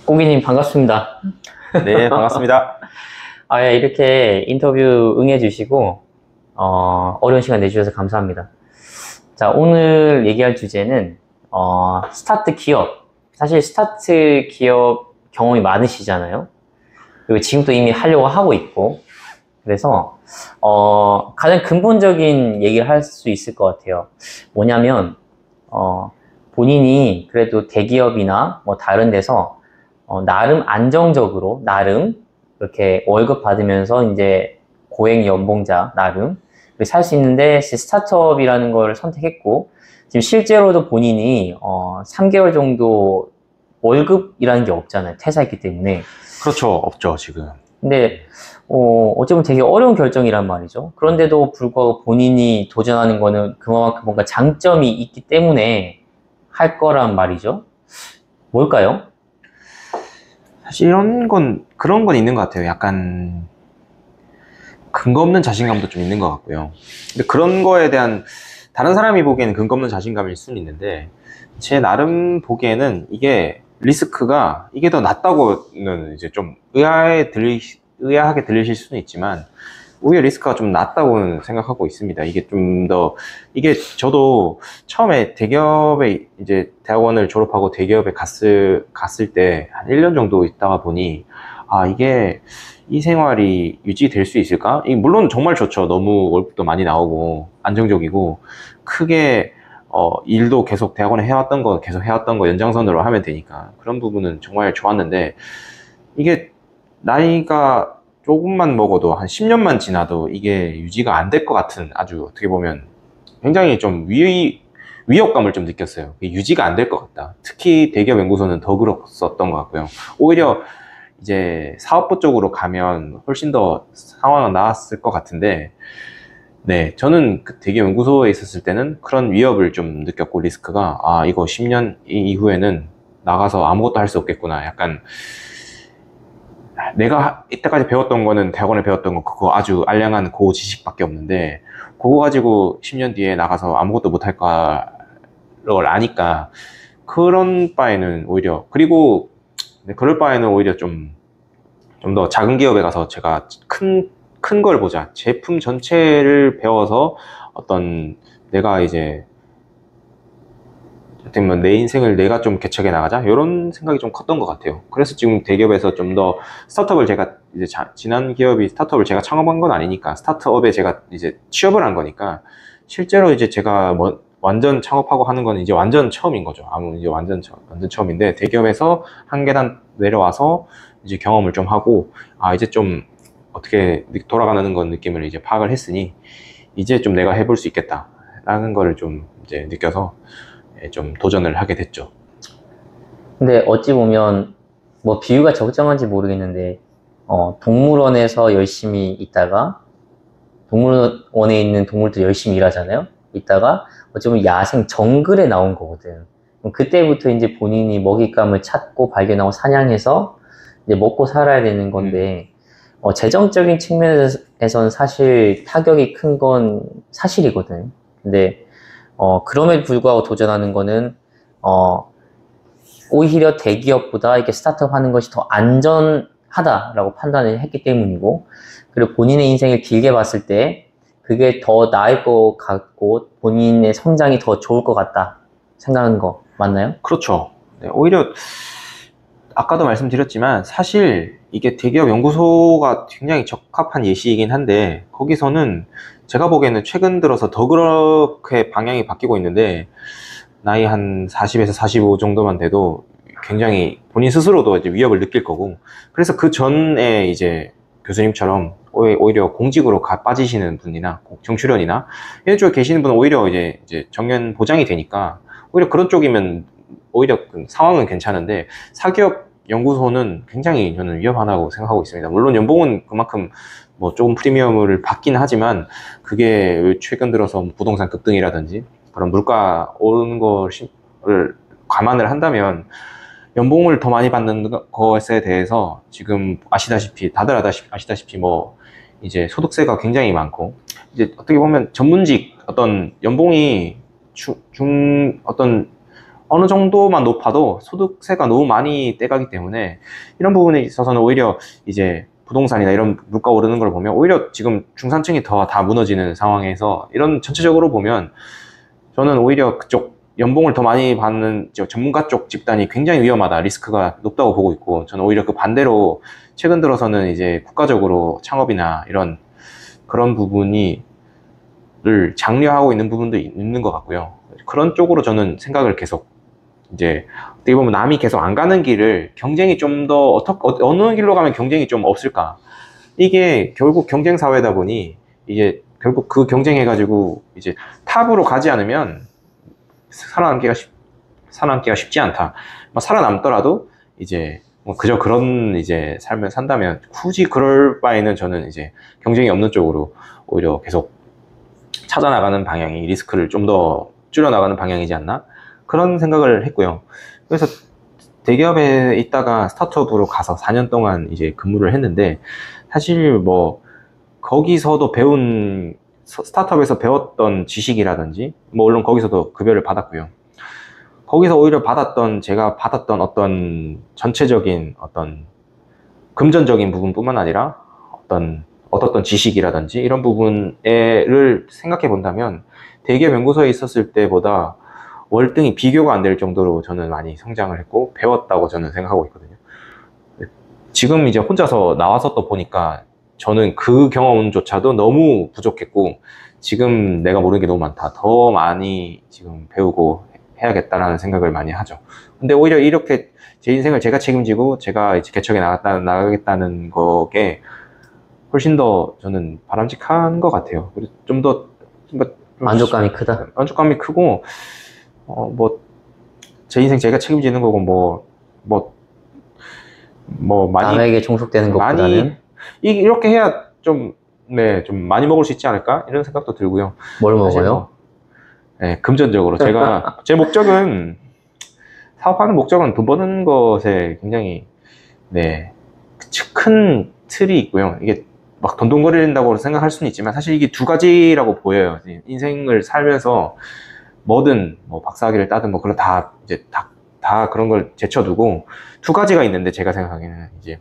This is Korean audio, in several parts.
꼬기님 반갑습니다. 네, 반갑습니다. 예, 이렇게 인터뷰 응해주시고 어려운 시간 내주셔서 감사합니다. 자, 오늘 얘기할 주제는 스타트 기업. 사실 스타트 기업 경험이 많으시잖아요. 그리고 지금도 이미 하려고 하고 있고, 그래서 가장 근본적인 얘기를 할 수 있을 것 같아요. 뭐냐면 본인이 그래도 대기업이나 뭐 다른 데서 나름 안정적으로 이렇게 월급 받으면서 이제 고액 연봉자 나름 살 수 있는데 스타트업이라는 걸 선택했고, 지금 실제로도 본인이 3개월 정도 월급이라는 게 없잖아요. 퇴사했기 때문에. 그렇죠. 없죠, 지금. 근데 어쩌면 되게 어려운 결정이란 말이죠. 그런데도 불구하고 본인이 도전하는 거는 그만큼 뭔가 장점이 있기 때문에 할 거란 말이죠. 뭘까요? 사실 그런 건 있는 것 같아요. 약간 근거 없는 자신감도 좀 있는 것 같고요. 근데 그런 거에 대한 다른 사람이 보기에는 근거 없는 자신감일 수는 있는데, 제 나름 보기에는 이게 리스크가 이게 더 낫다고는 이제 좀 의아하게 들리실 수는 있지만, 오히려 리스크가 좀 낮다고는 생각하고 있습니다. 이게 저도 처음에 대기업에 이제 대학원을 졸업하고 대기업에 갔을 때 한 1년 정도 있다가 보니, 이게 이 생활이 유지될 수 있을까? 물론 정말 좋죠. 너무 월급도 많이 나오고 안정적이고 크게 일도 계속 대학원에 해왔던 거 계속 해왔던 거 연장선으로 하면 되니까 그런 부분은 정말 좋았는데, 이게 나이가 조금만 먹어도 한 10년만 지나도 이게 유지가 안 될 것 같은, 아주 어떻게 보면 굉장히 좀 위협감을 좀 느꼈어요. 유지가 안 될 것 같다. 특히 대기업 연구소는 더 그랬었던 것 같고요. 오히려 이제 사업부 쪽으로 가면 훨씬 더 상황은 나았을 것 같은데, 네, 저는 그 대기업 연구소에 있었을 때는 그런 위협을 좀 느꼈고, 리스크가 이거 10년 이후에는 나가서 아무것도 할 수 없겠구나. 약간 내가 이때까지 배웠던 거는 대학원에 배웠던 거 그거 아주 알량한 고 지식밖에 없는데, 그거 가지고 10년 뒤에 나가서 아무것도 못할 걸 아니까 그런 바에는 오히려, 그리고 그럴 바에는 오히려 좀 더 작은 기업에 가서 제가 큰 걸 보자. 제품 전체를 배워서 내가 이제 어떻게 내 인생을 내가 좀 개척해 나가자, 이런 생각이 좀 컸던 것 같아요. 그래서 지금 대기업에서 좀 더 스타트업을 제가 이제 지난 기업이 스타트업을 제가 창업한 건 아니니까, 스타트업에 제가 이제 취업을 한 거니까, 실제로 이제 제가 완전 창업하고 하는 건 이제 완전 처음인 거죠. 이제 완전 처음인데, 대기업에서 한 계단 내려와서 이제 경험을 좀 하고, 이제 좀 어떻게 돌아가는 건 느낌을 이제 파악을 했으니, 이제 좀 내가 해볼 수 있겠다라는 거를 좀 이제 느껴서 좀 도전을 하게 됐죠. 근데 어찌 보면 뭐 비유가 적정한지 모르겠는데 동물원에서 열심히 있다가 동물원에 있는 동물들 열심히 일하잖아요. 있다가 어찌 보면 야생 정글에 나온 거거든. 그럼 그때부터 이제 본인이 먹잇감을 찾고 발견하고 사냥해서 이제 먹고 살아야 되는 건데, 재정적인 측면에서는 사실 타격이 큰 건 사실이거든. 근데 그럼에도 불구하고 도전하는 거는 오히려 대기업보다 이렇게 스타트업 하는 것이 더 안전하다라고 판단을 했기 때문이고, 그리고 본인의 인생을 길게 봤을 때 그게 더 나을 것 같고 본인의 성장이 더 좋을 것 같다 생각하는 거 맞나요? 그렇죠. 네, 오히려 아까도 말씀드렸지만 사실 이게 대기업 연구소가 굉장히 적합한 예시이긴 한데, 거기서는 제가 보기에는 최근 들어서 더 그렇게 방향이 바뀌고 있는데, 나이 한 40에서 45 정도만 돼도 굉장히 본인 스스로도 이제 위협을 느낄 거고, 그래서 그 전에 이제 교수님처럼 오히려 공직으로 빠지시는 분이나 정출연이나 이런 쪽에 계시는 분은 오히려 이제 정년 보장이 되니까, 오히려 그런 쪽이면 오히려 상황은 괜찮은데, 사기업 연구소는 굉장히 저는 위험하다고 생각하고 있습니다. 물론 연봉은 그만큼 뭐 조금 프리미엄을 받긴 하지만, 그게 최근 들어서 부동산 급등이라든지 그런 물가 오르는 것을 감안을 한다면, 연봉을 더 많이 받는 것에 대해서 지금 다들 아시다시피 뭐 이제 소득세가 굉장히 많고, 이제 어떻게 보면 전문직 연봉이 어느 정도만 높아도 소득세가 너무 많이 떼가기 때문에 이런 부분에 있어서는 오히려 이제 부동산이나 이런 물가 오르는 걸 보면 오히려 지금 중산층이 더 다 무너지는 상황에서 이런 전체적으로 보면 저는 오히려 그쪽 연봉을 더 많이 받는 전문가 쪽 집단이 굉장히 위험하다, 리스크가 높다고 보고 있고, 저는 오히려 그 반대로 최근 들어서는 이제 국가적으로 창업이나 이런 그런 부분이 를 장려하고 있는 부분도 있는 것 같고요. 그런 쪽으로 저는 생각을 계속 이제 어떻게 보면 남이 계속 안 가는 길을 경쟁이 좀 더 어느 길로 가면 경쟁이 좀 없을까? 이게 결국 경쟁 사회다 보니 이게 결국 그 경쟁해가지고 이제 탑으로 가지 않으면 살아남기가 쉽지 않다. 뭐 살아남더라도 이제 뭐 그저 그런 이제 삶을 산다면 굳이 그럴 바에는 저는 이제 경쟁이 없는 쪽으로 오히려 계속 찾아나가는 방향이 리스크를 좀 더 줄여나가는 방향이지 않나? 그런 생각을 했고요. 그래서 대기업에 있다가 스타트업으로 가서 4년 동안 이제 근무를 했는데, 사실 뭐 거기서도 스타트업에서 배웠던 지식이라든지, 뭐 물론 거기서도 급여를 받았고요. 거기서 오히려 제가 받았던 어떤 전체적인 어떤 금전적인 부분뿐만 아니라 얻었던 지식이라든지 이런 부분을 생각해 본다면 대기업 연구소에 있었을 때보다 월등히 비교가 안 될 정도로 저는 많이 성장을 했고 배웠다고 저는 생각하고 있거든요. 지금 이제 혼자서 나와서 또 보니까 저는 그 경험조차도 너무 부족했고, 지금 내가 모르는 게 너무 많다, 더 많이 지금 배우고 해야겠다라는 생각을 많이 하죠. 근데 오히려 이렇게 제 인생을 제가 책임지고 제가 이제 개척에 나가겠다는 거에 훨씬 더 저는 바람직한 것 같아요. 그래서 좀 더 만족감이 크다. 만족감이 크고, 뭐 제 인생 제가 책임지는 거고 많이 남에게 종속되는 것보다는 이렇게 해야 좀 많이 먹을 수 있지 않을까 이런 생각도 들고요. 뭘 사실 먹어요? 네, 금전적으로 제 목적은, 사업하는 목적은 돈 버는 것에 굉장히 큰 틀이 있고요. 이게 막 돈돈거린다고 생각할 수는 있지만 사실 이게 두 가지라고 보여요. 인생을 살면서 뭐든 뭐 박사학위를 따든 뭐 그런 다 그런 걸 제쳐두고 두 가지가 있는데, 제가 생각하기에는 이제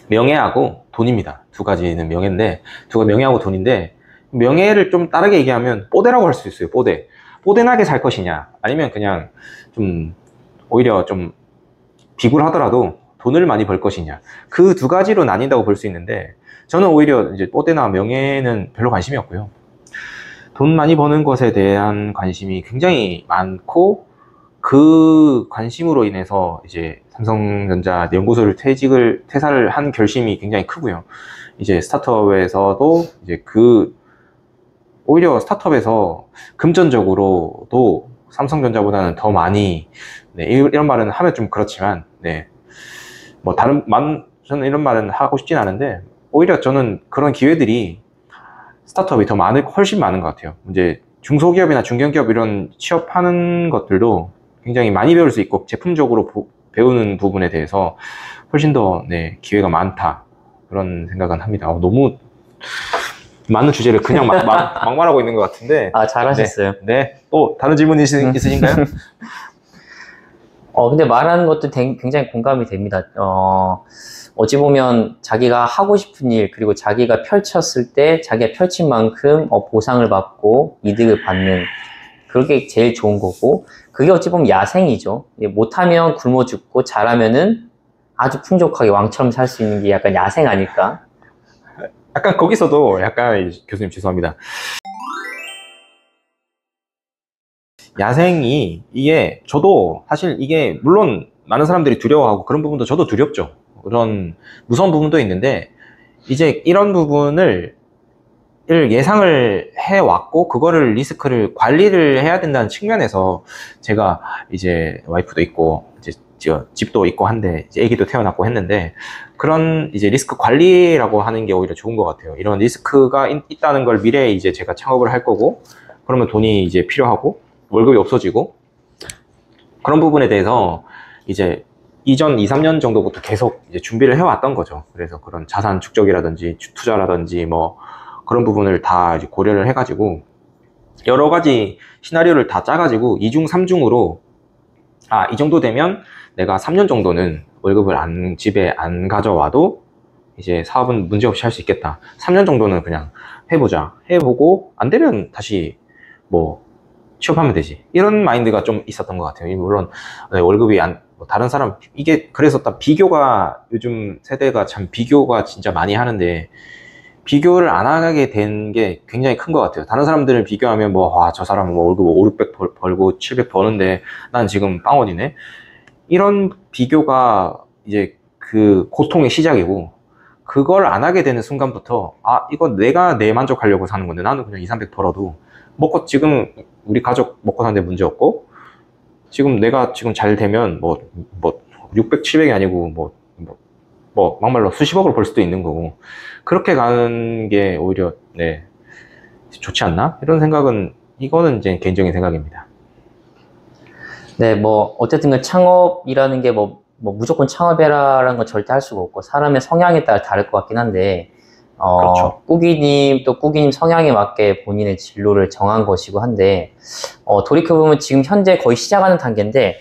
명예하고 돈입니다. 두 가지는 명예하고 돈인데, 명예를 좀 다르게 얘기하면 뽀대라고 할 수 있어요. 뽀대나게 살 것이냐, 아니면 그냥 좀 오히려 좀 비굴하더라도 돈을 많이 벌 것이냐, 그 두 가지로 나뉜다고 볼 수 있는데, 저는 오히려 이제 뽀대나 명예는 별로 관심이 없고요. 돈 많이 버는 것에 대한 관심이 굉장히 많고, 그 관심으로 인해서 이제 삼성전자 연구소를 퇴사를 한 결심이 굉장히 크고요. 이제 스타트업에서도 이제 오히려 스타트업에서 금전적으로도 삼성전자보다는 더 많이, 이런 말은 하면 좀 그렇지만, 뭐 저는 이런 말은 하고 싶진 않은데, 오히려 저는 그런 기회들이 스타트업이 훨씬 많은 것 같아요. 이제 중소기업이나 중견기업 이런 취업하는 것들도 굉장히 많이 배울 수 있고, 제품적으로 배우는 부분에 대해서 훨씬 더 기회가 많다, 그런 생각은 합니다. 너무 많은 주제를 그냥 막 말하고 있는 것 같은데. 잘하셨어요. 또 다른 질문 있으신가요? 근데 말하는 것도 굉장히 공감이 됩니다. 어찌 보면 자기가 하고 싶은 일, 그리고 자기가 펼쳤을 때 자기가 펼친 만큼 보상을 받고 이득을 받는, 그게 제일 좋은 거고, 그게 어찌 보면 야생이죠. 못하면 굶어 죽고 잘하면은 아주 풍족하게 왕처럼 살 수 있는 게 약간 야생 아닐까? 약간 거기서도 교수님 죄송합니다. 야생이 저도 사실 이게 물론 많은 사람들이 두려워하고 그런 부분도 저도 두렵죠. 그런 무서운 부분도 있는데, 이제 이런 부분을 예상을 해왔고 그거를 리스크를 관리를 해야 된다는 측면에서, 제가 이제 와이프도 있고 이제 집도 있고 한데 이제 아기도 태어났고 했는데, 그런 이제 리스크 관리라고 하는 게 오히려 좋은 것 같아요. 이런 리스크가 있다는 걸 미래에 이제 제가 창업을 할 거고, 그러면 돈이 이제 필요하고 월급이 없어지고, 그런 부분에 대해서 이제 이전 2, 3년 정도부터 계속 이제 준비를 해왔던 거죠. 그래서 그런 자산 축적이라든지 투자라든지 뭐 그런 부분을 다 이제 고려를 해가지고 여러 가지 시나리오를 다 짜가지고 2중, 3중으로 이 정도 되면 내가 3년 정도는 월급을 집에 안 가져와도 이제 사업은 문제없이 할 수 있겠다. 3년 정도는 그냥 해보자. 해보고 안 되면 다시 뭐 취업하면 되지. 이런 마인드가 좀 있었던 것 같아요. 물론 월급이 다른 사람, 이게 그래서 딱 비교가, 요즘 세대가 참 비교가 진짜 많이 하는데, 비교를 안 하게 된 게 굉장히 큰 것 같아요. 다른 사람들을 비교하면 저 사람은 뭐 월급 5, 600 벌고 700 버는데 난 지금 빵원이네. 이런 비교가 이제 그 고통의 시작이고, 그걸 안 하게 되는 순간부터 이거 내가 내 만족하려고 사는 건데 나는 그냥 2, 300 벌어도 지금 우리 가족 먹고 사는데 문제 없고, 지금 내가 지금 잘 되면 600, 700이 아니고 막말로 수십억을 벌 수도 있는 거고, 그렇게 가는 게 오히려 좋지 않나? 이런 생각은, 이거는 이제 개인적인 생각입니다. 네, 어쨌든 그 창업이라는 게 무조건 창업해라라는 건 절대 할 수가 없고, 사람의 성향에 따라 다를 것 같긴 한데, 그렇죠. 꾸기님 성향에 맞게 본인의 진로를 정한 것이고 한데, 돌이켜보면 지금 현재 거의 시작하는 단계인데,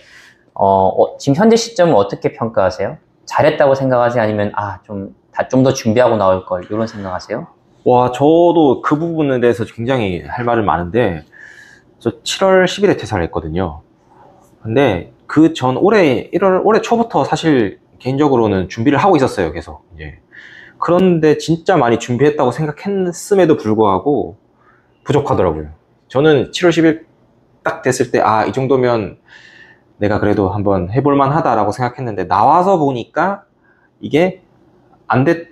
지금 현재 시점을 어떻게 평가하세요? 잘했다고 생각하세요? 아니면, 좀 더 준비하고 나올 걸, 이런 생각하세요? 저도 그 부분에 대해서 굉장히 할 말은 많은데, 저 7월 10일에 퇴사를 했거든요. 근데 그 전 올해 초부터 사실 개인적으로는 준비를 하고 있었어요, 계속. 이제. 그런데 진짜 많이 준비했다고 생각했음에도 불구하고 부족하더라고요. 저는 7월 10일 딱 됐을 때, 이 정도면 내가 그래도 한번 해볼만 하다라고 생각했는데, 나와서 보니까 이게 안 돼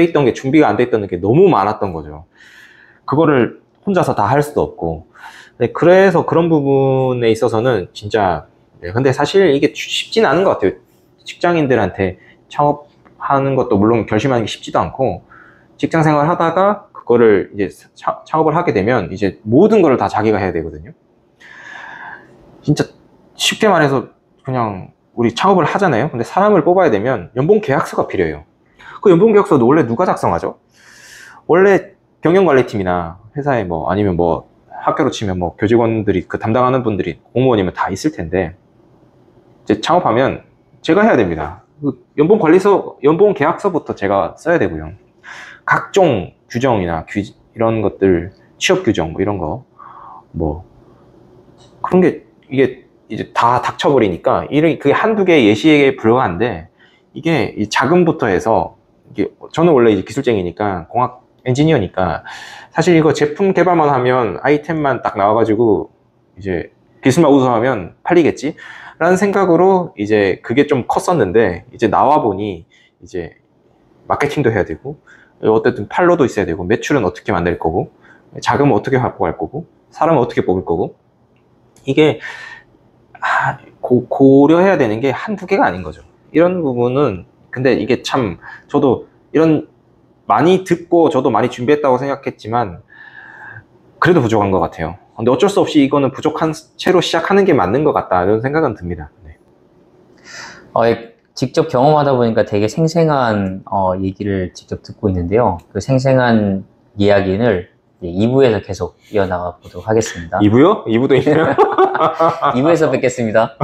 있던 게, 준비가 안 돼 있던 게 너무 많았던 거죠. 그거를 혼자서 다 할 수도 없고. 그래서 그런 부분에 있어서는 진짜, 근데 사실 이게 쉽진 않은 것 같아요. 직장인들한테 창업하는 것도 물론 결심하는 게 쉽지도 않고, 직장 생활 하다가 그거를 이제 창업을 하게 되면 이제 모든 걸 다 자기가 해야 되거든요. 진짜 쉽게 말해서 그냥 우리 창업을 하잖아요. 근데 사람을 뽑아야 되면 연봉 계약서가 필요해요. 그 연봉 계약서도 원래 누가 작성하죠? 원래 경영관리팀이나 회사에 아니면 학교로 치면 교직원들이, 그 담당하는 분들이, 공무원이면 다 있을 텐데, 이제 창업하면 제가 해야 됩니다. 그 연봉 계약서부터 제가 써야 되고요. 각종 규정이나 이런 것들, 취업 규정 이런 거, 그런 게 이게 이제 다 닥쳐버리니까 그게 한두 개의 예시에 불과한데, 이게 자금부터 해서, 저는 원래 이제 기술쟁이니까, 공학 엔지니어니까, 사실 이거 제품 개발만 하면, 아이템만 딱 나와가지고 이제 기술만 우수하면 팔리겠지? 라는 생각으로 이제 그게 좀 컸었는데, 이제 나와보니 이제 마케팅도 해야 되고, 어쨌든 팔로도 있어야 되고, 매출은 어떻게 만들 거고, 자금은 어떻게 갖고 갈 거고, 사람은 어떻게 뽑을 거고, 이게 고려해야 되는 게 한두 개가 아닌 거죠. 이런 부분은, 근데 이게 참, 저도 많이 듣고 저도 많이 준비했다고 생각했지만 그래도 부족한 것 같아요. 근데 어쩔 수 없이 이거는 부족한 채로 시작하는 게 맞는 것 같다, 이런 생각은 듭니다. 직접 경험하다 보니까 되게 생생한 얘기를 직접 듣고 있는데요. 그 생생한 이야기를 2부에서 계속 이어나가 보도록 하겠습니다. 2부요? 2부도 있나요? 2부에서 뵙겠습니다.